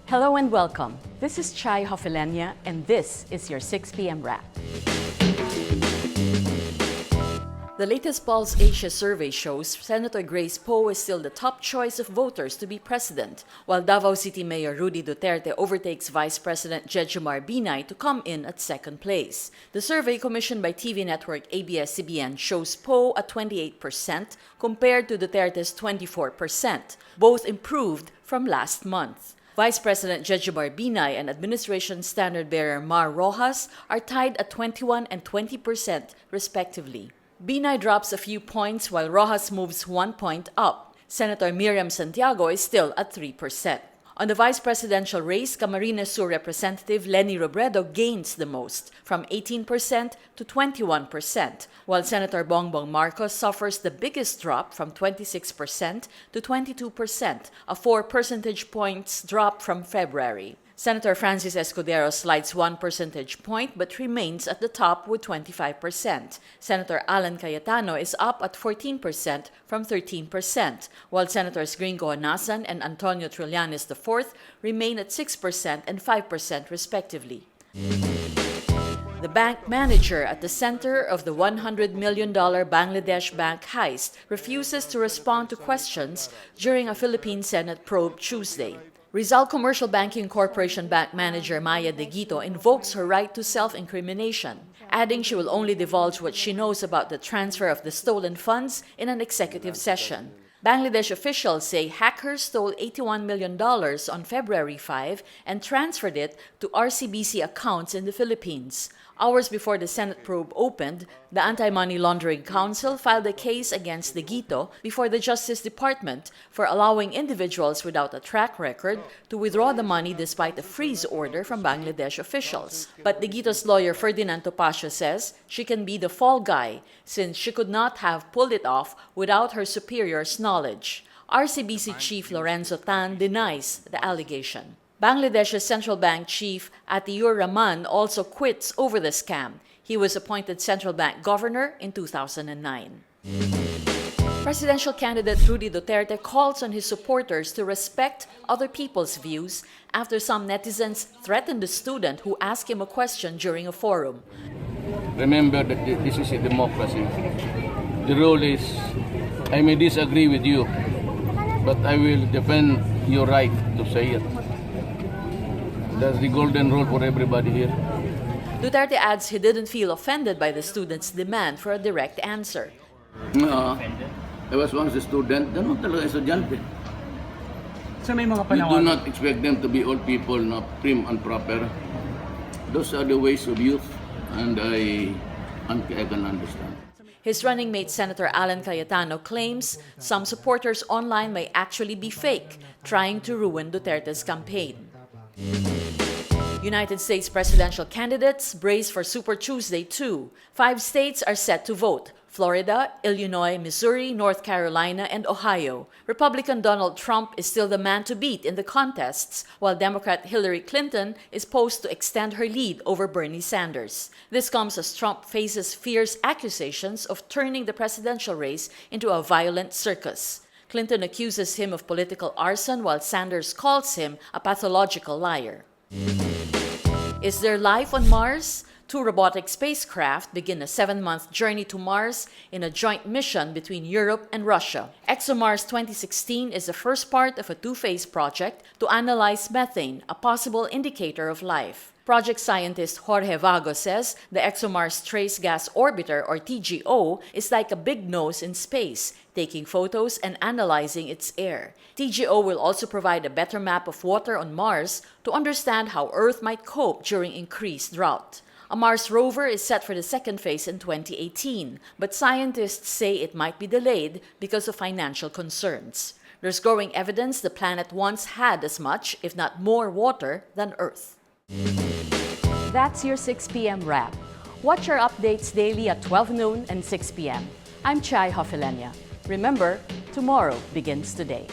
Hello and welcome. This is Chay Hofileña and this is your 6 p.m. wrap. The latest Pulse Asia survey shows Senator Grace Poe is still the top choice of voters to be president, while Davao City Mayor Rudy Duterte overtakes Vice President Jejomar Binay to come in at second place. The survey commissioned by TV network ABS-CBN shows Poe at 28% compared to Duterte's 24%, both improved from last month. Vice President Jejomar Binay and Administration Standard Bearer Mar Rojas are tied at 21 and 20% respectively. Binay drops a few points while Rojas moves 1 point up. Senator Miriam Santiago is still at 3%. On the vice presidential race, Camarines Sur Representative Leni Robredo gains the most, from 18% to 21%, while Senator Bongbong Marcos suffers the biggest drop from 26% to 22%, a 4 percentage points drop from February. Senator Francis Escudero slides 1 percentage point but remains at the top with 25%. Senator Alan Cayetano is up at 14% from 13%, while Senators Gringo Anasan and Antonio Trillanes IV remain at 6% and 5% respectively. The bank manager at the center of the $100 million Bangladesh bank heist refuses to respond to questions during a Philippine Senate probe Tuesday. Rizal Commercial Banking Corporation bank manager Maya De Guito invokes her right to self-incrimination, adding she will only divulge what she knows about the transfer of the stolen funds in an executive session. Bangladesh officials say hackers stole $81 million on February 5 and transferred it to RCBC accounts in the Philippines. Hours before the Senate probe opened, the Anti-Money Laundering Council filed a case against De Guito before the Justice Department for allowing individuals without a track record to withdraw the money despite a freeze order from Bangladesh officials. But De Guito's lawyer Ferdinand Topacio says she can be the fall guy since she could not have pulled it off without her superior's knowledge. RCBC Chief Lorenzo Tan denies the allegation. Bangladesh's central bank chief Atiur Rahman also quits over the scam. He was appointed central bank governor in 2009. Presidential candidate Rudy Duterte calls on his supporters to respect other people's views after some netizens threatened the student who asked him a question during a forum. Remember that this is a democracy. The rule is, I may disagree with you, but I will defend your right to say it. That's the golden rule for everybody here. Duterte adds he didn't feel offended by the students' demand for a direct answer. No, I was once a student, ganun talaga estudyante. So may mga We do panawagan. not expect them to be all people, no, prim and proper. Those are the ways of youth, and I can understand. His running mate Senator Alan Cayetano claims some supporters online may actually be fake, trying to ruin Duterte's campaign. United States presidential candidates brace for Super Tuesday too. 5 states are set to vote: Florida, Illinois, Missouri, North Carolina, and Ohio. Republican Donald Trump is still the man to beat in the contests, while Democrat Hillary Clinton is poised to extend her lead over Bernie Sanders. This comes as Trump faces fierce accusations of turning the presidential race into a violent circus. Clinton accuses him of political arson while Sanders calls him a pathological liar. Is there life on Mars? 2 robotic spacecraft begin a 7-month journey to Mars in a joint mission between Europe and Russia. ExoMars 2016 is the first part of a 2-phase project to analyze methane, a possible indicator of life. Project scientist Jorge Vago says the ExoMars Trace Gas Orbiter, or TGO, is like a big nose in space, taking photos and analyzing its air. TGO will also provide a better map of water on Mars to understand how Earth might cope during increased drought. A Mars rover is set for the 2nd phase in 2018, but scientists say it might be delayed because of financial concerns. There's growing evidence the planet once had as much, if not more, water than Earth. That's your 6 p.m. wrap. Watch our updates daily at 12 noon and 6 p.m. I'm Chay Hofileña. Remember, tomorrow begins today.